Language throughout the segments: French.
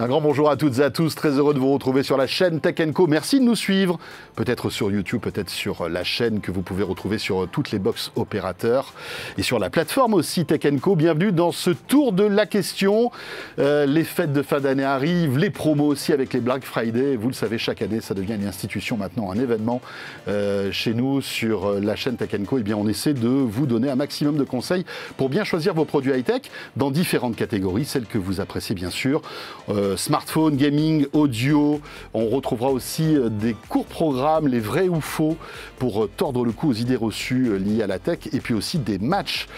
grand bonjour à toutes et à tous, très heureux de vous retrouver sur la chaîne Tech & Co. Merci de nous suivre, peut-être sur YouTube, peut-être sur la chaîne que vous pouvez retrouver sur toutes les box opérateurs et sur la plateforme aussi Tech & Co. Bienvenue dans ce tour de la question. Les fêtes de fin d'année arrivent, les promos aussi avec les Black Friday. Vous le savez, chaque année, ça devient une institution maintenant, un événement chez nous sur la chaîne Tech & Co. Eh bien, on essaie de vous donner un maximum de conseils pour bien choisir vos produits high-tech dans différentes catégories, celles que vous appréciez bien sûr. Smartphone, gaming, audio. On retrouvera aussi des courts programmes, les vrais ou faux, pour tordre le cou aux idées reçues liées à la tech. Et puis aussi des matchs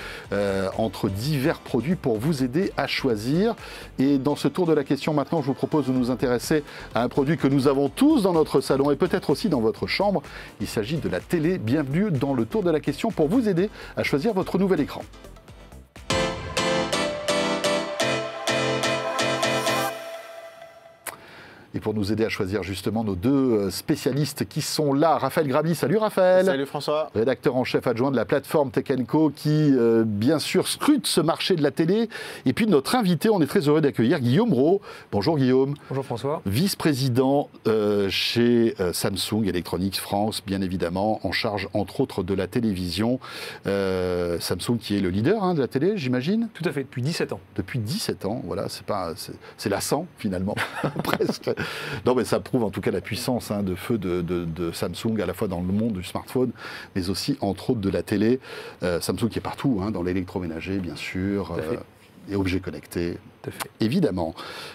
entre divers produits pour vous aider à choisir. Et dans ce tour de la question maintenant, je vous propose de nous intéresser à un produit que nous avons tous dans notre salon et peut-être aussi dans votre chambre. Il s'agit de la télé. Bienvenue dans le tour de la question pour vous aider à choisir votre nouvel écran. Et pour nous aider à choisir justement nos deux spécialistes qui sont là, Raphaël Grabli. Salut Raphaël. Salut François. Rédacteur en chef adjoint de la plateforme Tech & Co qui, bien sûr, scrute ce marché de la télé. Et puis notre invité, on est très heureux d'accueillir Guillaume Rault. Bonjour Guillaume. Bonjour François. Vice-président chez Samsung Electronics France, bien évidemment, en charge entre autres de la télévision. Samsung qui est le leader de la télé, j'imagine. Tout à fait, depuis 17 ans. Depuis 17 ans, voilà, c'est lassant finalement, presque. Non, mais ça prouve en tout cas la puissance de feu de Samsung, à la fois dans le monde du smartphone, mais aussi entre autres de la télé. Samsung qui est partout, dans l'électroménager, bien sûr, et objets connectés, évidemment.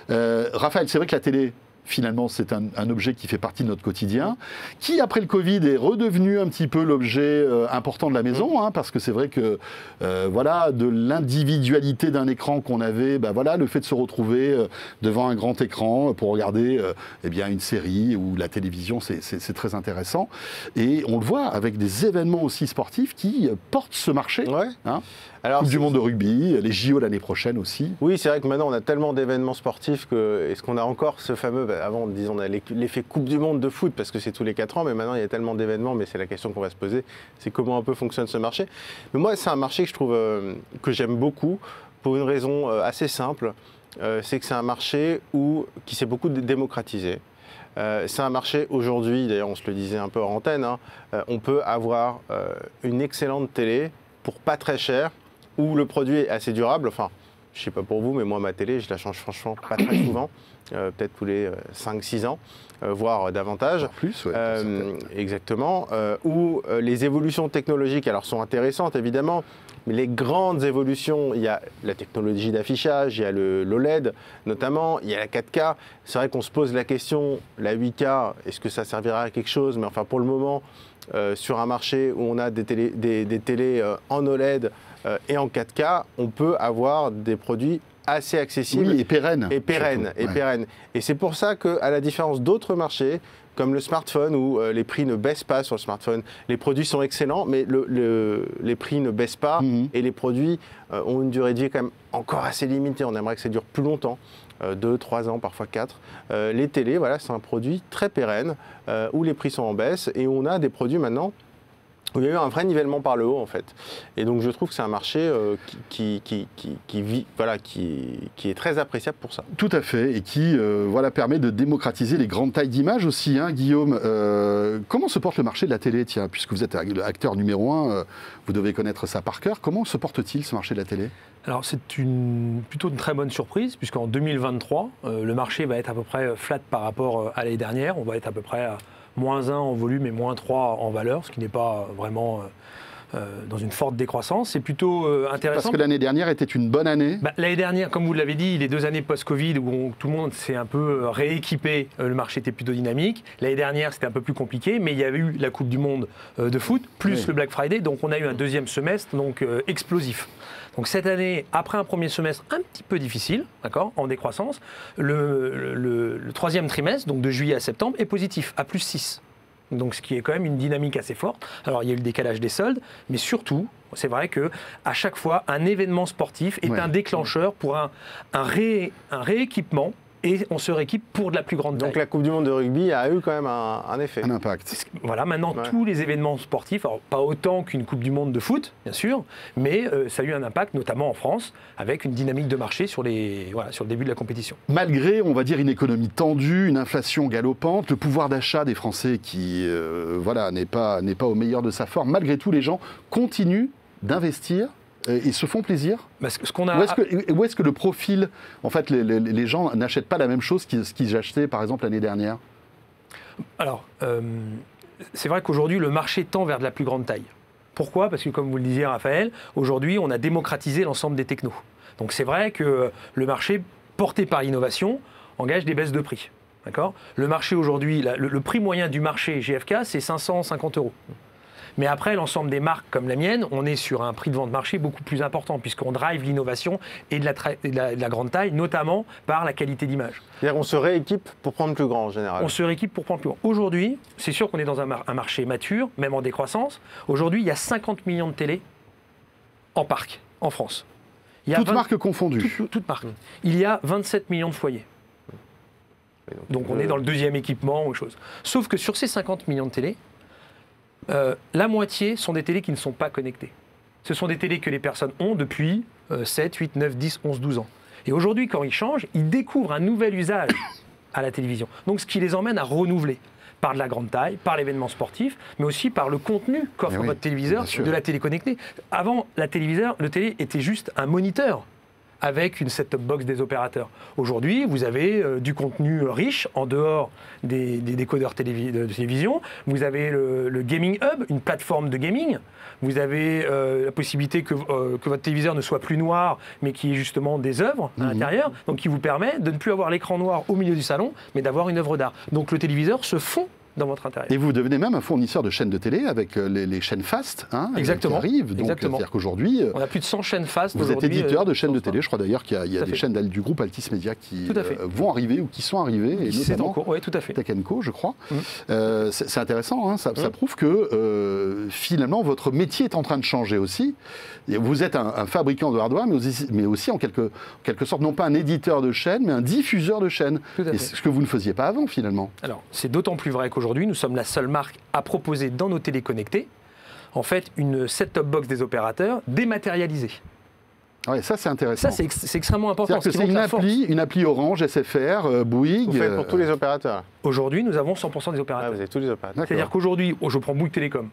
Raphaël, c'est vrai que la télé, finalement, c'est un objet qui fait partie de notre quotidien, qui, après le Covid, est redevenu un petit peu l'objet important de la maison, parce que c'est vrai que, de l'individualité d'un écran qu'on avait, le fait de se retrouver devant un grand écran pour regarder une série ou la télévision, c'est très intéressant. Et on le voit avec des événements aussi sportifs qui portent ce marché. Ouais. Alors, Coupe du monde de rugby, les JO l'année prochaine aussi. Oui, c'est vrai que maintenant on a tellement d'événements sportifs que est-ce qu'on a encore ce fameux, avant disons on a l'effet Coupe du monde de foot parce que c'est tous les 4 ans, mais maintenant il y a tellement d'événements, mais c'est la question qu'on va se poser, c'est comment un peu fonctionne ce marché. Mais moi c'est un marché que je trouve que j'aime beaucoup pour une raison assez simple, c'est que c'est un marché qui s'est beaucoup démocratisé. C'est un marché aujourd'hui, d'ailleurs on se le disait un peu en antenne, on peut avoir une excellente télé pour pas très cher, où le produit est assez durable. Enfin, je ne sais pas pour vous, mais moi, ma télé, je la change franchement pas très souvent, peut-être tous les 5-6 ans, voire davantage. Plus, exactement. Où les évolutions technologiques sont intéressantes, évidemment, mais les grandes évolutions, il y a la technologie d'affichage, il y a l'OLED notamment, il y a la 4K. C'est vrai qu'on se pose la question, la 8K, est-ce que ça servira à quelque chose? Mais enfin, pour le moment, sur un marché où on a des télés en OLED et en 4K, on peut avoir des produits assez accessibles. Oui, et pérennes. Et pérennes. Et c'est pour ça qu'à la différence d'autres marchés, comme le smartphone, où les prix ne baissent pas sur le smartphone, les produits sont excellents, mais les prix ne baissent pas et les produits ont une durée de vie quand même encore assez limitée. On aimerait que ça dure plus longtemps. 2, 3 ans, parfois 4. Les télés, c'est un produit très pérenne où les prix sont en baisse et où on a des produits maintenant où il y a eu un vrai nivellement par le haut en fait. Et donc je trouve que c'est un marché qui est très appréciable pour ça. Tout à fait, et qui permet de démocratiser les grandes tailles d'image aussi, Guillaume. Comment se porte le marché de la télé, tiens, puisque vous êtes acteur numéro 1, vous devez connaître ça par cœur. Comment se porte-t-il ce marché de la télé ? Alors c'est plutôt une très bonne surprise, puisqu'en 2023, le marché va être à peu près flat par rapport à l'année dernière. On va être à peu près à -1 en volume et -3 en valeur, ce qui n'est pas vraiment dans une forte décroissance. C'est plutôt intéressant. Parce que l'année dernière était une bonne année. L'année dernière, comme vous l'avez dit, les 2 années post-Covid où tout le monde s'est un peu rééquipé, le marché était plutôt dynamique. L'année dernière, c'était un peu plus compliqué, mais il y avait eu la Coupe du Monde de foot, plus le Black Friday, donc on a eu un deuxième semestre explosif. Donc cette année, après un premier semestre un petit peu difficile, en décroissance, le troisième trimestre, donc de juillet à septembre, est positif, à +6. Donc ce qui est quand même une dynamique assez forte. Alors il y a eu le décalage des soldes, mais surtout, c'est vrai qu'à chaque fois, un événement sportif est un déclencheur pour un rééquipement et on se rééquipe pour de la plus grande taille. Donc la Coupe du Monde de rugby a eu quand même un effet. Un impact. Voilà, maintenant tous les événements sportifs, alors pas autant qu'une Coupe du Monde de foot, bien sûr, mais ça a eu un impact, notamment en France, avec une dynamique de marché sur le début de la compétition. Malgré, on va dire, une économie tendue, une inflation galopante, le pouvoir d'achat des Français qui n'est pas au meilleur de sa forme, malgré tout, les gens continuent d'investir. Ils se font plaisir. Où est-ce que le profil, en fait, les gens n'achètent pas la même chose qu'ils achetaient, par exemple, l'année dernière? Alors, c'est vrai qu'aujourd'hui, le marché tend vers de la plus grande taille. Pourquoi? Parce que, comme vous le disiez, Raphaël, aujourd'hui, on a démocratisé l'ensemble des technos. Donc, c'est vrai que le marché, porté par l'innovation, engage des baisses de prix. D'accord? Le marché aujourd'hui, le prix moyen du marché GfK, c'est 550 €. Mais après, l'ensemble des marques comme la mienne, on est sur un prix de vente marché beaucoup plus important puisqu'on drive l'innovation et de la grande taille, notamment par la qualité d'image. C'est-à-dire qu'on se rééquipe pour prendre plus grand en général. On se rééquipe pour prendre plus grand. Aujourd'hui, c'est sûr qu'on est dans un marché mature, même en décroissance. Aujourd'hui, il y a 50 millions de télés en parc, en France. Toutes marques confondues. Toutes marques. Il y a 27 millions de foyers. Donc on est dans le deuxième équipement ou chose. Sauf que sur ces 50 millions de télés, la moitié sont des télés qui ne sont pas connectées. Ce sont des télés que les personnes ont depuis 7, 8, 9, 10, 11, 12 ans. Et aujourd'hui, quand ils changent, ils découvrent un nouvel usage à la télévision. Donc ce qui les emmène à renouveler par de la grande taille, par l'événement sportif, mais aussi par le contenu qu'offre votre téléviseur de la télé connectée. Avant, le télé était juste un moniteur avec une set-top box des opérateurs. Aujourd'hui, vous avez du contenu riche en dehors des décodeurs de télévision. Vous avez le Gaming Hub, une plateforme de gaming. Vous avez la possibilité que votre téléviseur ne soit plus noir, mais qui ait justement des œuvres à l'intérieur, donc qui vous permet de ne plus avoir l'écran noir au milieu du salon, mais d'avoir une œuvre d'art. Donc le téléviseur se fond dans votre intérieur. Et vous devenez même un fournisseur de chaînes de télé avec les chaînes FAST Exactement. qui arrivent. Donc, c'est-à-dire qu'aujourd'hui, on a plus de 100 chaînes FAST. Vous êtes éditeur de chaînes de télé. Je crois d'ailleurs qu'il y a des chaînes du groupe Altis Media qui vont arriver ou qui sont arrivées. C'est en cours, oui, tout à fait. Tech & Co, je crois. C'est intéressant, hein, ça prouve que finalement votre métier est en train de changer aussi. Et vous êtes un fabricant de hardware, mais aussi en quelque sorte, non pas un éditeur de chaînes, mais un diffuseur de chaînes. Et ce que vous ne faisiez pas avant, finalement. Alors, c'est d'autant plus vrai qu'aujourd'hui, nous sommes la seule marque à proposer dans nos télés connectées, en fait, une set-top box des opérateurs dématérialisée. Ouais, ça c'est intéressant. Ça c'est extrêmement important. C'est-à-dire que c'est une appli Orange, SFR, Bouygues. Vous faites pour tous les opérateurs. Aujourd'hui, nous avons 100% des opérateurs. Vous avez tous les opérateurs. C'est-à-dire qu'aujourd'hui, je prends Bouygues Télécom.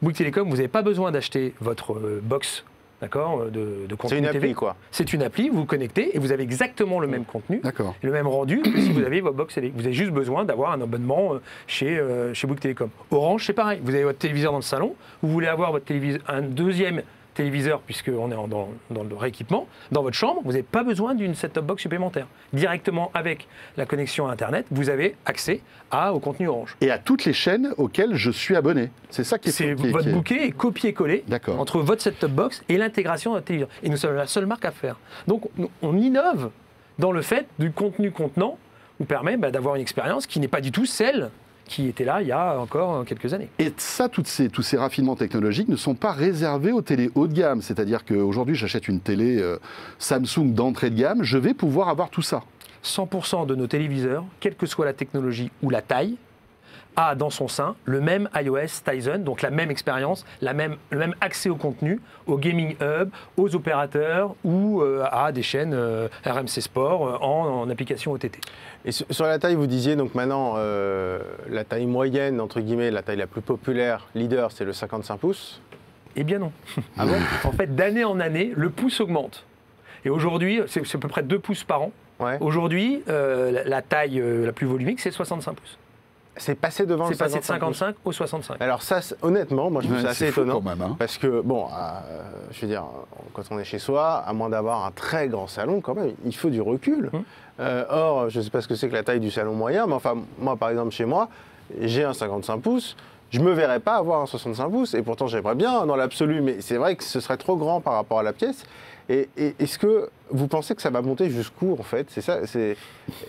Bouygues Télécom, vous n'avez pas besoin d'acheter votre box. D'accord, de contenu. C'est une appli, TV. quoi. C'est une appli, vous vous connectez et vous avez exactement le même contenu, et le même rendu que si vous avez votre box télé. Vous avez juste besoin d'avoir un abonnement chez Bouygues Télécom. Orange, c'est pareil. Vous avez votre téléviseur dans le salon, vous voulez avoir votre un deuxième téléviseur, puisqu'on est dans le rééquipement, dans votre chambre, vous n'avez pas besoin d'une set-top box supplémentaire. Directement avec la connexion à Internet, vous avez accès au contenu Orange. Et à toutes les chaînes auxquelles je suis abonné. C'est ça qui est... Votre bouquet est copié-collé entre votre set-top box et l'intégration de votre téléviseur. Et nous sommes la seule marque à faire. Donc on innove dans le fait du contenu contenant vous permet d'avoir une expérience qui n'est pas du tout celle qui était là il y a encore quelques années. Et ça, tous ces raffinements technologiques ne sont pas réservés aux télés haut de gamme. C'est-à-dire qu'aujourd'hui, j'achète une télé Samsung d'entrée de gamme, je vais pouvoir avoir tout ça. 100% de nos téléviseurs, quelle que soit la technologie ou la taille, a dans son sein le même iOS Tizen, donc la même expérience, le même accès au contenu, au Gaming Hub, aux opérateurs ou à des chaînes RMC Sport en application OTT. Et sur la taille, vous disiez donc maintenant la taille moyenne, entre guillemets, la taille la plus populaire, leader, c'est le 55 pouces. Eh bien non. Ah bon. En fait, d'année en année, le pouce augmente. Et aujourd'hui, c'est à peu près 2 pouces par an. Ouais. Aujourd'hui, la taille la plus volumique, c'est 65 pouces. C'est passé devant le 55. C'est passé de 55 au 65. Alors ça, honnêtement, moi je trouve ça assez étonnant. Quand même, hein. Parce que, bon, je veux dire, quand on est chez soi, à moins d'avoir un très grand salon, quand même, il faut du recul. Or, je ne sais pas ce que c'est que la taille du salon moyen, mais enfin, moi par exemple, chez moi, j'ai un 55 pouces. Je ne me verrais pas avoir un 65 pouces. Et pourtant, j'aimerais bien dans l'absolu, mais c'est vrai que ce serait trop grand par rapport à la pièce. Et est-ce que vous pensez que ça va monter jusqu'où, en fait? C'est ça.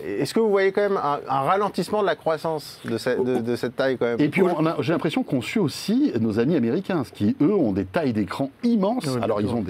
Est-ce que vous voyez quand même un ralentissement de la croissance de cette taille quand même? Et puis j'ai l'impression qu'on suit aussi nos amis américains, qui eux ont des tailles d'écran immenses. Oui, alors ils ont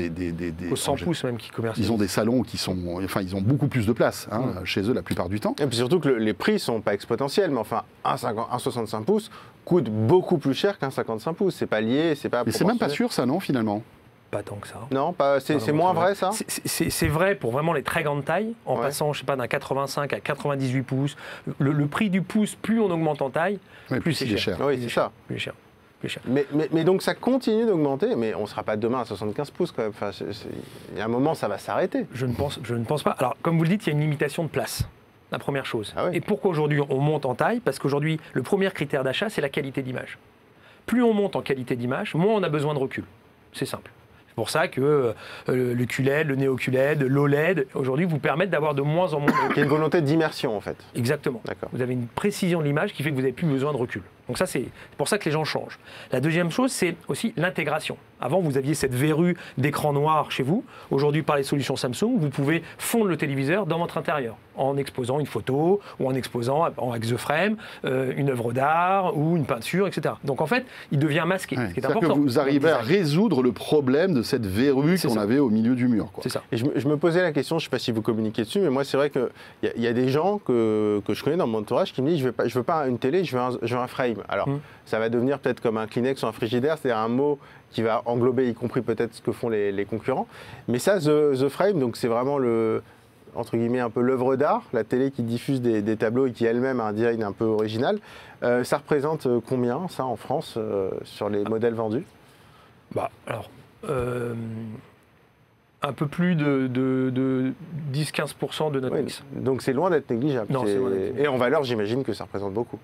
au 100 pouces même qui commercialisent. Ils ont des salons qui sont, enfin ils ont beaucoup plus de place chez eux la plupart du temps. Et puis surtout que les prix sont pas exponentiels, mais enfin un 65 pouces coûte beaucoup plus cher qu'un 55 pouces. C'est pas lié, c'est pas. Mais c'est même pas sûr ça, non, finalement. Pas tant que ça. Non, c'est moins vrai ça. C'est vrai pour vraiment les très grandes tailles, en passant, je sais pas, d'un 85 à 98 pouces. Le prix du pouce, plus on augmente en taille, plus c'est cher. Oui, c'est ça. Plus cher. Mais donc ça continue d'augmenter, mais on ne sera pas demain à 75 pouces quand même. Enfin, il y a un moment, ça va s'arrêter. Je ne pense pas. Alors, comme vous le dites, il y a une limitation de place. La première chose. Ah oui. Et pourquoi aujourd'hui on monte en taille? Parce qu'aujourd'hui, le premier critère d'achat, c'est la qualité d'image. Plus on monte en qualité d'image, moins on a besoin de recul. C'est simple. C'est pour ça que le QLED, le Neo-QLED, l'OLED, aujourd'hui, vous permettent d'avoir de moins en moins de recul. Il y a une volonté d'immersion, en fait. Exactement. D'accord. Vous avez une précision de l'image qui fait que vous n'avez plus besoin de recul. Donc ça, c'est pour ça que les gens changent. La deuxième chose, c'est aussi l'intégration. Avant, vous aviez cette verrue d'écran noir chez vous. Aujourd'hui, par les solutions Samsung, vous pouvez fondre le téléviseur dans votre intérieur en exposant une photo ou en exposant avec The Frame une œuvre d'art ou une peinture, etc. Donc en fait, il devient masqué, ce qui est important. Que vous arrivez à résoudre le problème de cette verrue qu'on avait au milieu du mur. C'est ça. Et je me posais la question, je ne sais pas si vous communiquez dessus, mais moi, c'est vrai qu'il y a des gens que je connais dans mon entourage qui me disent je veux pas une télé, je veux un frame. Alors, ça va devenir peut-être comme un Kleenex ou un frigidaire, c'est-à-dire un mot qui va englober, y compris peut-être ce que font les concurrents. Mais ça, The Frame, donc c'est vraiment entre guillemets, un peu l'œuvre d'art, la télé qui diffuse des tableaux et qui elle-même a un design un peu original. Ça représente combien, ça, en France, sur les modèles vendus? Un peu plus de 10-15% de notre mix. Donc c'est loin d'être négligeable. Non, c'est loin d'être négligeable. Et en valeur, j'imagine que ça représente beaucoup.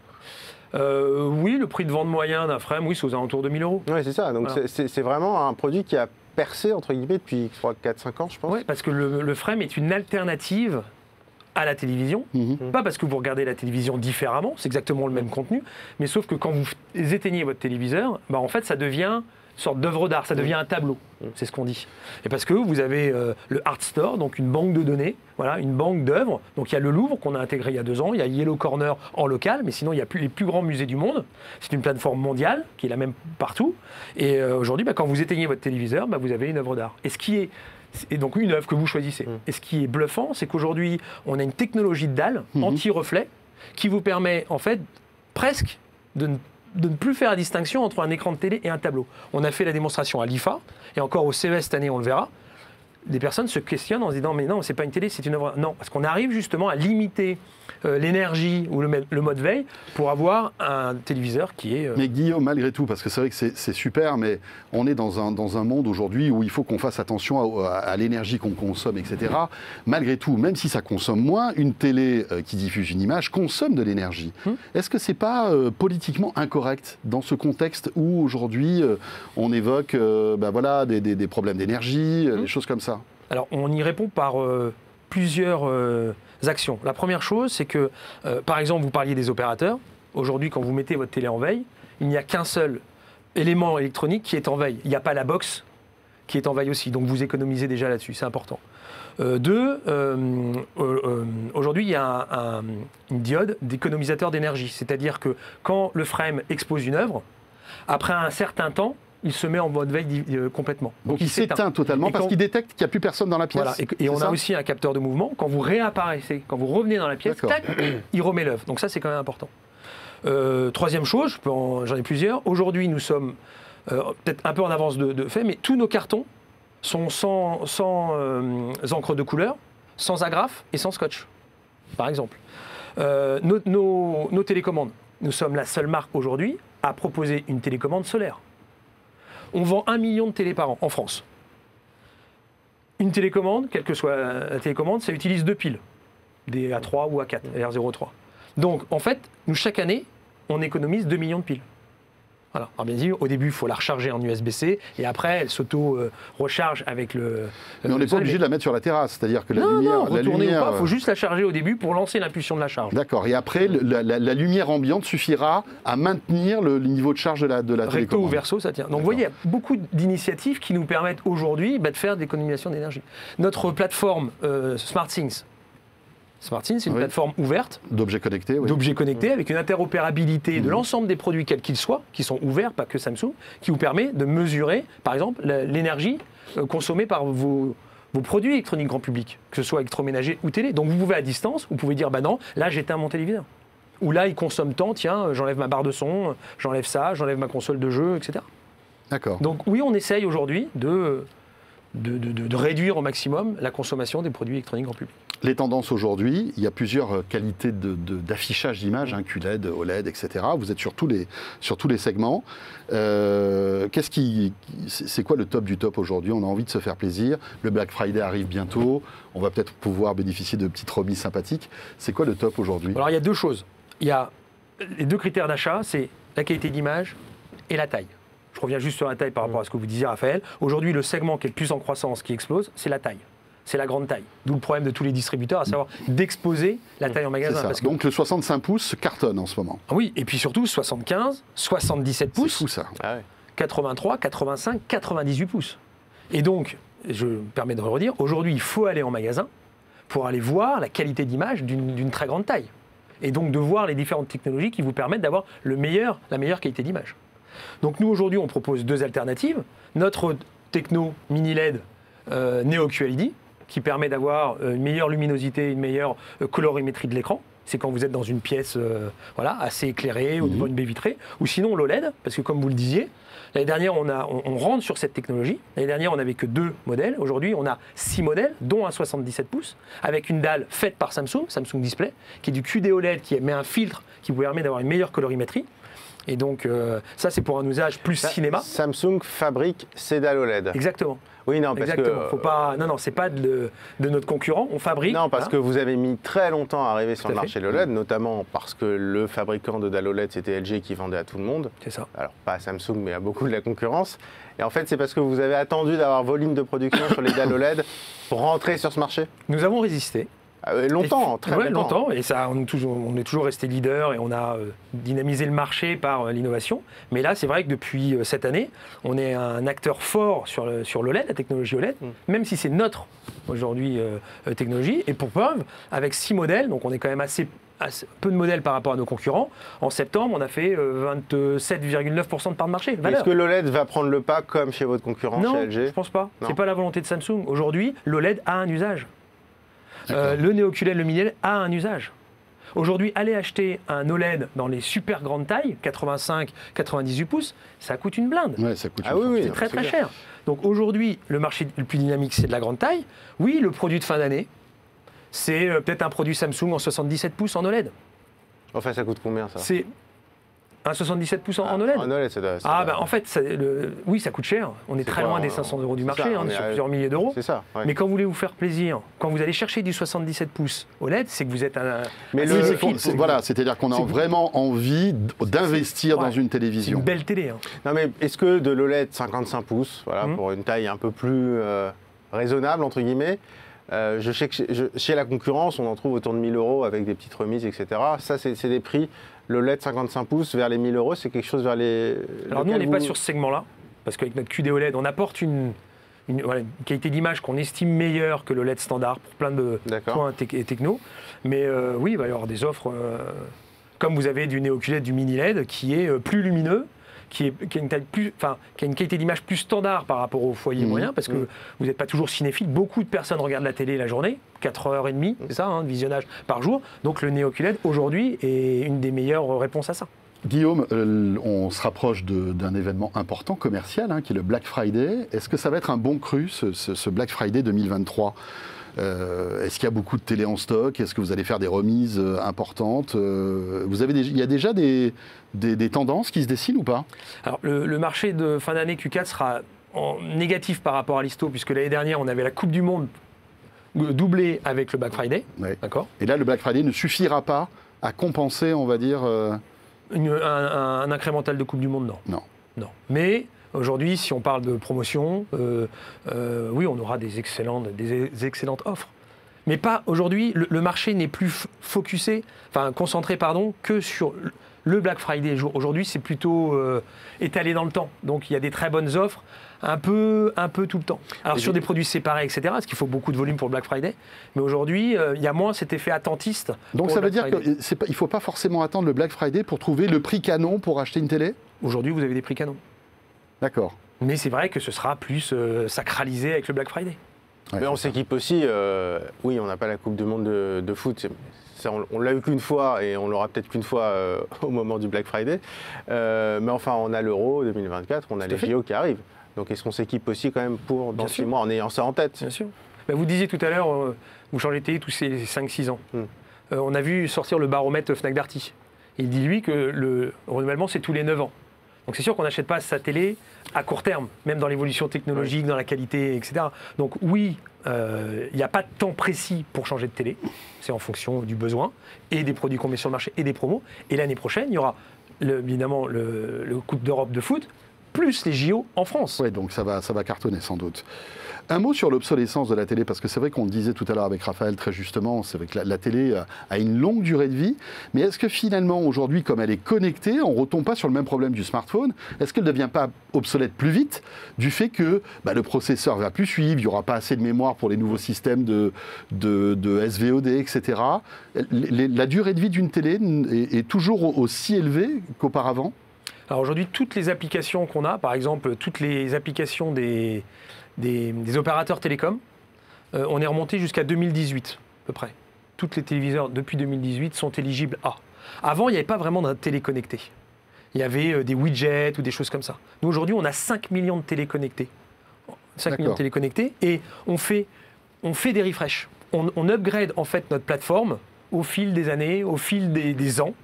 Oui, le prix de vente moyen d'un frame, oui, c'est aux alentours de 1 000 €. Oui, c'est ça. Donc voilà. C'est vraiment un produit qui a percé, entre guillemets, depuis 4-5 ans, je pense. Oui, parce que le frame est une alternative à la télévision. Pas parce que vous regardez la télévision différemment, c'est exactement le même contenu, mais sauf que quand vous éteignez votre téléviseur, en fait, ça devient une sorte d'œuvre d'art, ça devient un tableau, c'est ce qu'on dit. Et parce que vous avez le Art Store, donc une banque de données, voilà, une banque d'œuvres. Donc il y a le Louvre qu'on a intégré il y a 2 ans, il y a Yellow Corner en local, mais sinon il y a les plus grands musées du monde. C'est une plateforme mondiale qui est la même partout. Et aujourd'hui, quand vous éteignez votre téléviseur, vous avez une œuvre d'art. Et donc une œuvre que vous choisissez. Et ce qui est bluffant, c'est qu'aujourd'hui, on a une technologie de dalle anti-reflet qui vous permet en fait presque de ne plus faire la distinction entre un écran de télé et un tableau. On a fait la démonstration à l'IFA, et encore au CES cette année, on le verra. Des personnes se questionnent en se disant mais non, c'est pas une télé, c'est une œuvre. Non, parce qu'on arrive justement à limiter l'énergie ou le mode veille pour avoir un téléviseur qui est... Mais Guillaume, malgré tout, parce que c'est vrai que c'est super, mais on est dans un monde aujourd'hui où il faut qu'on fasse attention à l'énergie qu'on consomme, etc. Malgré tout, même si ça consomme moins, une télé qui diffuse une image consomme de l'énergie. Est-ce que c'est pas politiquement incorrect dans ce contexte où aujourd'hui on évoque des problèmes d'énergie, des choses comme ça? Alors on y répond par plusieurs actions. La première chose, c'est que, par exemple, vous parliez des opérateurs. Aujourd'hui, quand vous mettez votre télé en veille, il n'y a qu'un seul élément électronique qui est en veille. Il n'y a pas la box qui est en veille aussi. Donc vous économisez déjà là-dessus, c'est important. Aujourd'hui, il y a une diode d'économisateur d'énergie. C'est-à-dire que quand le frame expose une œuvre, après un certain temps, il se met en mode veille complètement. Donc il s'éteint totalement parce qu'il détecte qu'il n'y a plus personne dans la pièce. Voilà. Et on a aussi un capteur de mouvement. Quand vous réapparaissez, quand vous revenez dans la pièce, tac, il remet l'œuvre. Donc ça, c'est quand même important. Troisième chose, j'en ai plusieurs. Aujourd'hui, nous sommes peut-être un peu en avance de fait, mais tous nos cartons sont sans encre de couleur, sans agrafe et sans scotch, par exemple. Nos télécommandes, nous sommes la seule marque aujourd'hui à proposer une télécommande solaire. On vend 1 million de télés par an en France. Une télécommande, quelle que soit la télécommande, ça utilise 2 piles, des A3 ou A4, R03. Donc, en fait, nous, chaque année, on économise 2 millions de piles. Voilà. Alors bien sûr, au début, il faut la recharger en USB-C et après, elle s'auto-recharge avec le. Mais on n'est pas obligé de la mettre sur la terrasse, c'est-à-dire que la non, lumière. non, retourner lumière, ou pas, il faut juste la charger au début pour lancer l'impulsion de la charge. D'accord. Et après, la lumière ambiante suffira à maintenir le niveau de charge de la Recto télécommande. ou verso, ça tient. Donc vous voyez, il y a beaucoup d'initiatives qui nous permettent aujourd'hui de faire de l'économisation d'énergie. Notre plateforme SmartThings. SmartThings, c'est une plateforme ouverte D'objets connectés, oui. d'objets connectés avec une interopérabilité de l'ensemble des produits quels qu'ils soient, qui sont ouverts, pas que Samsung, qui vous permet de mesurer, par exemple, l'énergie consommée par vos produits électroniques grand public, que ce soit électroménager ou télé. Donc vous pouvez à distance, vous pouvez dire, bah non, là j'éteins mon téléviseur. Ou là il consomme tant, tiens, j'enlève ma barre de son, j'enlève ça, j'enlève ma console de jeu, etc. D'accord. Donc oui, on essaye aujourd'hui de réduire au maximum la consommation des produits électroniques grand public. Les tendances aujourd'hui, il y a plusieurs qualités d'affichage d'images, QLED, OLED, etc. Vous êtes sur tous les segments. C'est quoi le top du top aujourd'hui? On a envie de se faire plaisir. Le Black Friday arrive bientôt. On va peut-être pouvoir bénéficier de petites remises sympathiques. C'est quoi le top aujourd'hui? Alors il y a deux choses. Il y a les deux critères d'achat, c'est la qualité d'image et la taille. Je reviens juste sur la taille par rapport à ce que vous disiez, Raphaël. Aujourd'hui, le segment qui est le plus en croissance, qui explose, c'est la taille. C'est la grande taille. D'où le problème de tous les distributeurs, à savoir d'exposer la taille en magasin. Parce que... Donc le 65 pouces cartonne en ce moment. Oui, et puis surtout 75, 77 pouces. C'est fou ça. 83, 85, 98 pouces. Et donc, je me permets de le redire, aujourd'hui, il faut aller en magasin pour aller voir la qualité d'image d'une très grande taille. Et donc de voir les différentes technologies qui vous permettent d'avoir la meilleure qualité d'image. Donc nous, aujourd'hui, on propose deux alternatives. Notre techno mini LED Neo QLED, qui permet d'avoir une meilleure luminosité, une meilleure colorimétrie de l'écran. C'est quand vous êtes dans une pièce assez éclairée ou devant une baie vitrée. Ou sinon l'OLED, parce que comme vous le disiez, l'année dernière, on rentre sur cette technologie. L'année dernière, on n'avait que 2 modèles. Aujourd'hui, on a 6 modèles, dont un 77 pouces, avec une dalle faite par Samsung Display, qui est du QD OLED, qui met un filtre qui vous permet d'avoir une meilleure colorimétrie. Et donc, ça, c'est pour un usage plus cinéma. Samsung fabrique ses dalles OLED. Exactement. Oui, non, parce que... Faut pas... Non, c'est pas de notre concurrent, on fabrique. Non, parce que vous avez mis très longtemps à arriver sur le marché de l'OLED, Mmh. notamment parce que le fabricant de dalles OLED, c'était LG qui vendait à tout le monde. C'est ça. Alors, pas à Samsung, mais à beaucoup de la concurrence. Et en fait, c'est parce que vous avez attendu d'avoir vos lignes de production sur les dalles OLED pour rentrer sur ce marché. Nous avons résisté. Longtemps, très longtemps. Et ça, on est toujours resté leader et on a dynamisé le marché par l'innovation. Mais là, c'est vrai que depuis cette année, on est un acteur fort sur l'OLED, la technologie OLED, même si c'est notre, aujourd'hui, technologie. Et pour preuve, avec 6 modèles, donc on est quand même assez peu de modèles par rapport à nos concurrents. En septembre, on a fait 27,9% de part de marché. Est-ce que l'OLED va prendre le pas comme chez votre concurrent, chez LG? Non, je pense pas. C'est pas la volonté de Samsung. Aujourd'hui, l'OLED a un usage. Le Neo QLED, le mini LED a un usage. Aujourd'hui, aller acheter un OLED dans les super grandes tailles, 85, 98 pouces, ça coûte une blinde. Ouais, ça coûte c'est très très cher. Donc aujourd'hui, le marché le plus dynamique, c'est de la grande taille. Oui, le produit de fin d'année, c'est peut-être un produit Samsung en 77 pouces en OLED. Enfin, ça coûte combien ça? C'est un 77 pouces en OLED. En OLED, En fait, oui, ça coûte cher. On est très loin des 500 € du marché, on est sur plusieurs milliers d'euros. C'est ça. Ouais. Mais quand vous voulez vous faire plaisir, quand vous allez chercher du 77 pouces OLED, c'est que vous êtes un... Mais voilà, c'est-à-dire qu'on a vraiment envie d'investir dans une télévision. C'est une belle télé. Non, mais est-ce que de l'OLED 55 pouces, pour une taille un peu plus raisonnable, entre guillemets, je sais que chez la concurrence, on en trouve autour de 1 000 € avec des petites remises, etc. Ça, c'est des prix. Le LED 55 pouces vers les 1 000 €, c'est quelque chose vers les... Alors nous, on n'est pas sur ce segment-là, parce qu'avec notre QD OLED, on apporte une qualité d'image qu'on estime meilleure que le LED standard pour plein de points techno. Mais oui, il va y avoir des offres, comme vous avez du Neo QLED, du mini LED, qui est plus lumineux, qui a une qualité d'image plus standard par rapport au foyer moyen, parce que vous n'êtes pas toujours cinéphile. Beaucoup de personnes regardent la télé la journée, 4h30, c'est ça, de visionnage par jour. Donc le Neo QLED, aujourd'hui, est une des meilleures réponses à ça. Guillaume, on se rapproche d'un événement important commercial, qui est le Black Friday. Est-ce que ça va être un bon cru, ce Black Friday 2023 ? Est-ce qu'il y a beaucoup de télé en stock? Est-ce que vous allez faire des remises importantes? Il y a déjà des tendances qui se dessinent ou pas? Alors, le marché de fin d'année Q4 sera en négatif par rapport à l'histo, puisque l'année dernière, on avait la Coupe du Monde doublée avec le Black Friday. Ouais. D'accord. Et là, le Black Friday ne suffira pas à compenser, on va dire... Un incrémental de Coupe du Monde, non. Non. Mais aujourd'hui, si on parle de promotion, oui, on aura des excellentes offres. Mais pas aujourd'hui, le marché n'est plus concentré que sur le Black Friday. Aujourd'hui, c'est plutôt étalé dans le temps. Donc il y a des très bonnes offres, un peu tout le temps. Alors sur des produits séparés, etc., parce qu'il faut beaucoup de volume pour le Black Friday. Mais aujourd'hui, il y a moins cet effet attentiste. Donc ça veut dire qu'il ne faut pas forcément attendre le Black Friday pour trouver le prix canon pour acheter une télé ? Aujourd'hui, vous avez des prix canons. D'accord. Mais c'est vrai que ce sera plus sacralisé avec le Black Friday. Ouais, mais on s'équipe aussi, oui, on n'a pas la Coupe du Monde de foot, on l'a eu qu'une fois et on l'aura peut-être qu'une fois au moment du Black Friday, mais enfin on a l'Euro 2024, on a les JO qui arrivent, donc est-ce qu'on s'équipe aussi quand même pour dans 6 mois en ayant ça en tête ? Bien sûr. Bah, vous disiez tout à l'heure, vous changez de télé tous ces 5-6 ans. On a vu sortir le baromètre Fnac Darty. Il dit lui que le renouvellement c'est tous les 9 ans. Donc c'est sûr qu'on n'achète pas sa télé à court terme, même dans l'évolution technologique, dans la qualité, etc. Donc oui, il n'y a pas de temps précis pour changer de télé. C'est en fonction du besoin et des produits qu'on met sur le marché et des promos. Et l'année prochaine, il y aura évidemment le Coupe d'Europe de foot, plus les JO en France. Oui, donc ça va cartonner sans doute. Un mot sur l'obsolescence de la télé, parce que c'est vrai qu'on le disait tout à l'heure avec Raphaël très justement, c'est vrai que la télé a une longue durée de vie, mais est-ce que finalement aujourd'hui, comme elle est connectée, on ne retombe pas sur le même problème du smartphone ? Est-ce qu'elle ne devient pas obsolète plus vite du fait que le processeur ne va plus suivre, il n'y aura pas assez de mémoire pour les nouveaux systèmes de SVOD, etc. La durée de vie d'une télé est toujours aussi élevée qu'auparavant ? Alors aujourd'hui, toutes les applications qu'on a, par exemple, toutes les applications des opérateurs télécoms, on est remonté jusqu'à 2018 à peu près. Toutes les téléviseurs depuis 2018 sont éligibles à. Avant, il n'y avait pas vraiment de télé connectée. Il y avait des widgets ou des choses comme ça. Nous, aujourd'hui, on a 5 millions de télé connectées. 5 millions de télé connectées et on fait des refreshs. On upgrade en fait notre plateforme au fil des années, au fil des ans,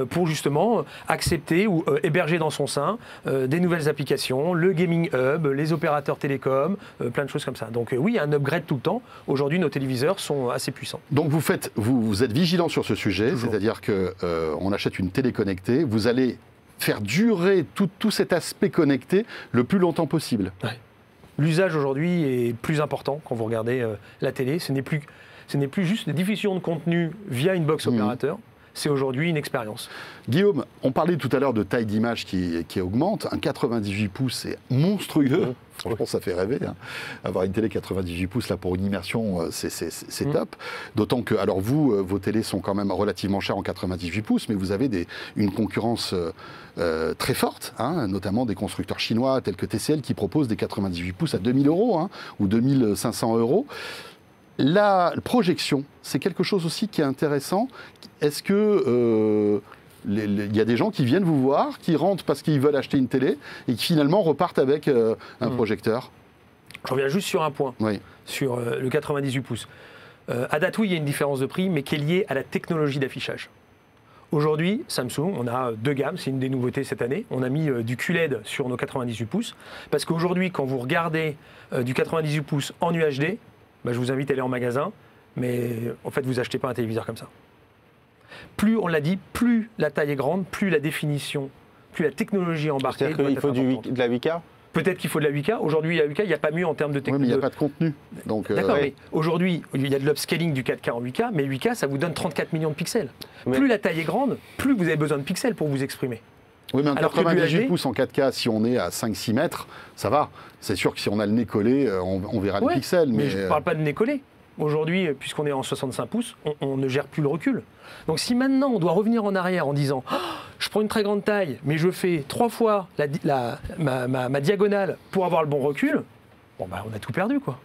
pour justement accepter ou héberger dans son sein des nouvelles applications, le gaming hub, les opérateurs télécoms, plein de choses comme ça. Donc oui, il y a un upgrade tout le temps. Aujourd'hui, nos téléviseurs sont assez puissants. Donc vous êtes vigilant sur ce sujet, c'est-à-dire qu'on achète une télé connectée, vous allez faire durer tout cet aspect connecté le plus longtemps possible. Ouais. L'usage aujourd'hui est plus important quand vous regardez la télé. Ce n'est plus juste des diffusions de contenu via une box opérateur. C'est aujourd'hui une expérience. Guillaume, on parlait tout à l'heure de taille d'image qui augmente. Un 98 pouces, c'est monstrueux. Franchement, ça fait rêver. Hein. Avoir une télé 98 pouces là, pour une immersion, c'est top. D'autant que, alors vous, vos télés sont quand même relativement chères en 98 pouces, mais vous avez une concurrence très forte, hein, notamment des constructeurs chinois tels que TCL qui proposent des 98 pouces à 2000 € ou 2500 €. La projection, c'est quelque chose aussi qui est intéressant. Est-ce que y a des gens qui viennent vous voir, qui rentrent parce qu'ils veulent acheter une télé et qui finalement repartent avec un projecteur ? Je reviens juste sur un point, sur le 98 pouces. À date, oui, il y a une différence de prix, mais qui est liée à la technologie d'affichage. Aujourd'hui, Samsung, on a 2 gammes, c'est une des nouveautés cette année. On a mis du QLED sur nos 98 pouces, parce qu'aujourd'hui, quand vous regardez du 98 pouces en UHD, je vous invite à aller en magasin, mais en fait, vous achetez pas un téléviseur comme ça. Plus, on l'a dit, plus la taille est grande, plus la définition, plus la technologie embarquée. C'est-à-dire qu'il faut de la 8K ? Peut-être qu'il faut de la 8K. Aujourd'hui, la 8K, il n'y a pas mieux en termes de technologie. Oui, mais il n'y a pas de contenu. D'accord, mais aujourd'hui, il y a de l'upscaling du 4K en 8K, mais 8K, ça vous donne 34 millions de pixels. Plus la taille est grande, plus vous avez besoin de pixels pour vous exprimer. Oui, mais un 98 pouces en 4K, si on est à 5-6 mètres, ça va. C'est sûr que si on a le nez collé, on verra les pixels. Mais je ne parle pas de nez collé. Aujourd'hui, puisqu'on est en 65 pouces, on ne gère plus le recul. Donc si maintenant on doit revenir en arrière en disant je prends une très grande taille, mais je fais 3 fois ma diagonale pour avoir le bon recul, on a tout perdu, quoi.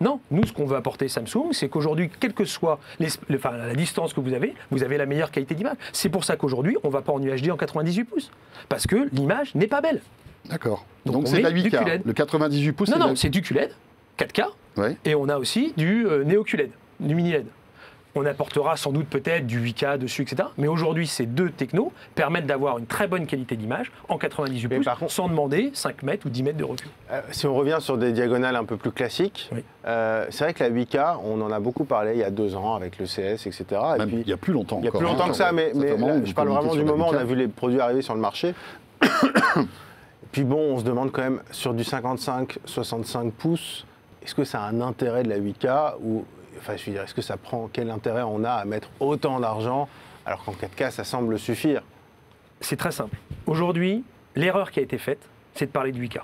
Non, nous, ce qu'on veut apporter Samsung, c'est qu'aujourd'hui, quelle que soit la distance que vous avez la meilleure qualité d'image. C'est pour ça qu'aujourd'hui, on ne va pas en UHD en 98 pouces. Parce que l'image n'est pas belle. D'accord. Donc c'est la 8K. Le 98 pouces, Non, c'est du QLED, 4K. Ouais. Et on a aussi du Neo QLED, du mini LED. On apportera sans doute peut-être du 8K dessus, etc. Mais aujourd'hui, ces deux technos permettent d'avoir une très bonne qualité d'image en 98 pouces sans demander 5 mètres ou 10 mètres de recul. Si on revient sur des diagonales un peu plus classiques, c'est vrai que la 8K, on en a beaucoup parlé il y a 2 ans avec le CS, etc. Même, il y a plus longtemps. Il y a plus longtemps que ça, mais là, je parle vraiment du moment où on a vu les produits arriver sur le marché. Puis bon, on se demande quand même, sur du 55-65 pouces, est-ce que ça a un intérêt de la 8K ou, enfin, je veux dire, est-ce que ça prend, quel intérêt on a à mettre autant d'argent alors qu'en 4K, ça semble suffire? C'est très simple. Aujourd'hui, l'erreur qui a été faite, c'est de parler de 8K.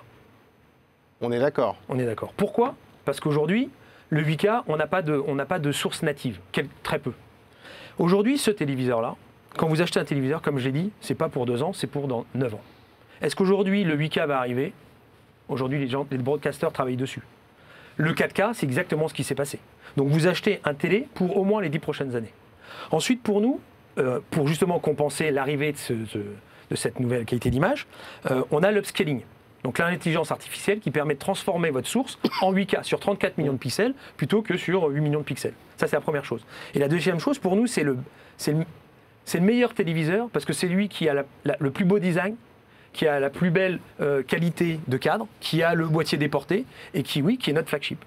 On est d'accord. On est d'accord. Pourquoi? Parce qu'aujourd'hui, le 8K, on n'a pas de source native, très peu. Aujourd'hui, ce téléviseur-là, quand vous achetez un téléviseur, comme j'ai dit, c'est pas pour 2 ans, c'est pour dans 9 ans. Est-ce qu'aujourd'hui, le 8K va arriver? Aujourd'hui, les broadcasters travaillent dessus. Le 4K, c'est exactement ce qui s'est passé. Donc vous achetez un télé pour au moins les 10 prochaines années. Ensuite, pour nous, pour justement compenser l'arrivée de cette nouvelle qualité d'image, on a l'upscaling. Donc l'intelligence artificielle qui permet de transformer votre source en 8K sur 34 millions de pixels plutôt que sur 8 millions de pixels. Ça, c'est la première chose. Et la deuxième chose, pour nous, c'est le meilleur téléviseur parce que c'est lui qui a le plus beau design, qui a la plus belle qualité de cadre, qui a le boîtier déporté et qui est notre flagship.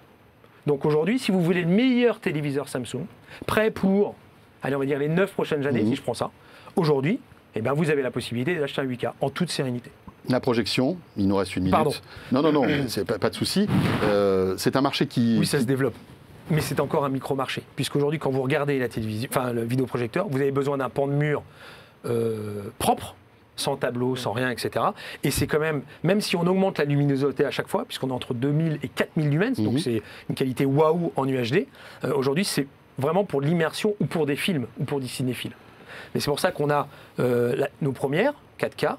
Donc aujourd'hui, si vous voulez le meilleur téléviseur Samsung, prêt pour, allez, on va dire les 9 prochaines années, si je prends ça, aujourd'hui, eh ben, vous avez la possibilité d'acheter un 8K en toute sérénité. La projection, il nous reste 1 minute. Pardon. Non, c'est pas de souci. C'est un marché qui... Oui, ça se développe. Mais c'est encore un micro-marché. Puisqu'aujourd'hui, quand vous regardez la télévision, enfin le vidéoprojecteur, vous avez besoin d'un pan de mur propre, sans tableau, sans rien, etc. Et c'est quand même si on augmente la luminosité à chaque fois, puisqu'on est entre 2000 et 4000 lumens, donc c'est une qualité waouh en UHD, aujourd'hui c'est vraiment pour l'immersion ou pour des films ou pour des cinéphiles. Mais c'est pour ça qu'on a nos premières 4K,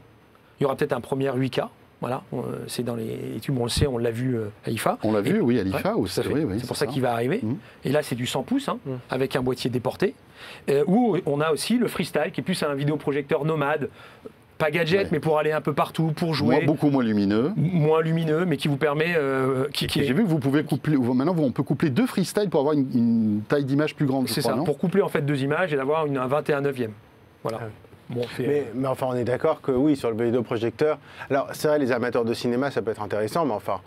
il y aura peut-être un premier 8K, voilà, c'est dans les tubes, on le sait, on l'a vu à l'IFA. On l'a vu, oui, à l'IFA. Ouais, c'est pour ça qu'il va arriver. Et là, c'est du 100 pouces, avec un boîtier déporté, où on a aussi le freestyle, qui est plus un vidéoprojecteur nomade, pas gadget, mais pour aller un peu partout, pour jouer. Beaucoup moins lumineux. Moins lumineux, mais qui vous permet... J'ai vu que vous pouvez coupler... Maintenant, on peut coupler 2 freestyle pour avoir une taille d'image plus grande. C'est ça, pour coupler en fait 2 images et d'avoir un 21/9. Voilà. Bon, mais enfin, on est d'accord que oui, sur le vidéoprojecteur. Alors, c'est vrai, les amateurs de cinéma, ça peut être intéressant, mais enfin,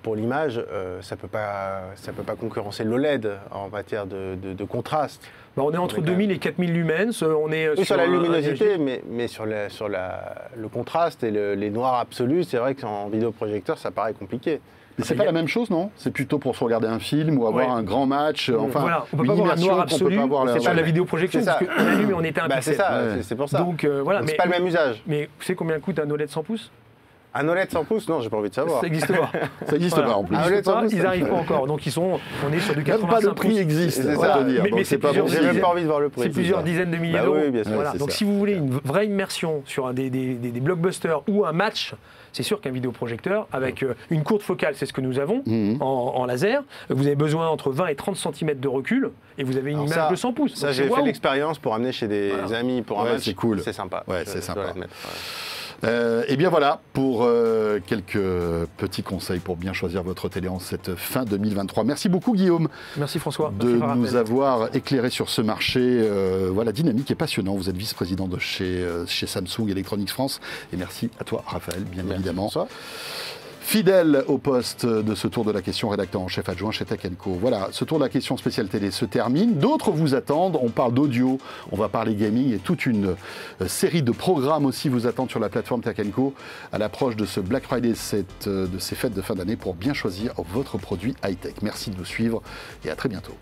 pour l'image, ça peut pas concurrencer l'OLED en matière de contraste. Bah, on est entre 2000 et 4000 lumens. On est sur la luminosité, mais sur le contraste et les noirs absolus, c'est vrai qu'en vidéoprojecteur, ça paraît compliqué. Mais c'est pas la même chose, non? C'est plutôt pour se regarder un film ou avoir un grand match. Enfin, voilà, on peut pas avoir un noir absolu. C'est pas la vidéoprojection parce qu'on allume et on éteint un pixel. C'est pour ça. Donc voilà, c'est pas le même usage. Mais vous savez combien coûte un OLED 100 pouces? Un OLED 100 pouces? Non, j'ai pas envie de savoir. Ça n'existe pas. Ça n'existe pas en plus. Ils n'arrivent pas encore. Donc on est sur du 85 pouces. Même pas le prix existe, c'est ça. Mais c'est plusieurs dizaines. J'ai même pas envie de voir le prix. C'est plusieurs dizaines de milliers d'euros. Voilà. Donc si vous voulez une vraie immersion sur des blockbusters ou un match, c'est sûr qu'un vidéoprojecteur avec une courte focale, c'est ce que nous avons en laser, vous avez besoin entre 20 et 30 cm de recul et vous avez une image de 100 pouces. Ça, j'ai fait l'expérience pour amener chez des amis pour un match. C'est cool. C'est sympa. Ouais, c'est sympa. Et bien voilà pour quelques petits conseils pour bien choisir votre télé en cette fin 2023. Merci beaucoup Guillaume. Merci François. De nous avoir éclairé sur ce marché voilà, dynamique et passionnant. Vous êtes vice-président de chez Samsung Electronics France. Et merci à toi Raphaël, bien évidemment. François. Fidèle au poste de ce tour de la question, rédacteur en chef adjoint chez Tech & Co. Voilà, ce tour de la question spéciale télé se termine. D'autres vous attendent. On parle d'audio, on va parler gaming et toute une série de programmes aussi vous attendent sur la plateforme Tech & Co. à l'approche de ce Black Friday, de ces fêtes de fin d'année pour bien choisir votre produit high-tech. Merci de nous suivre et à très bientôt.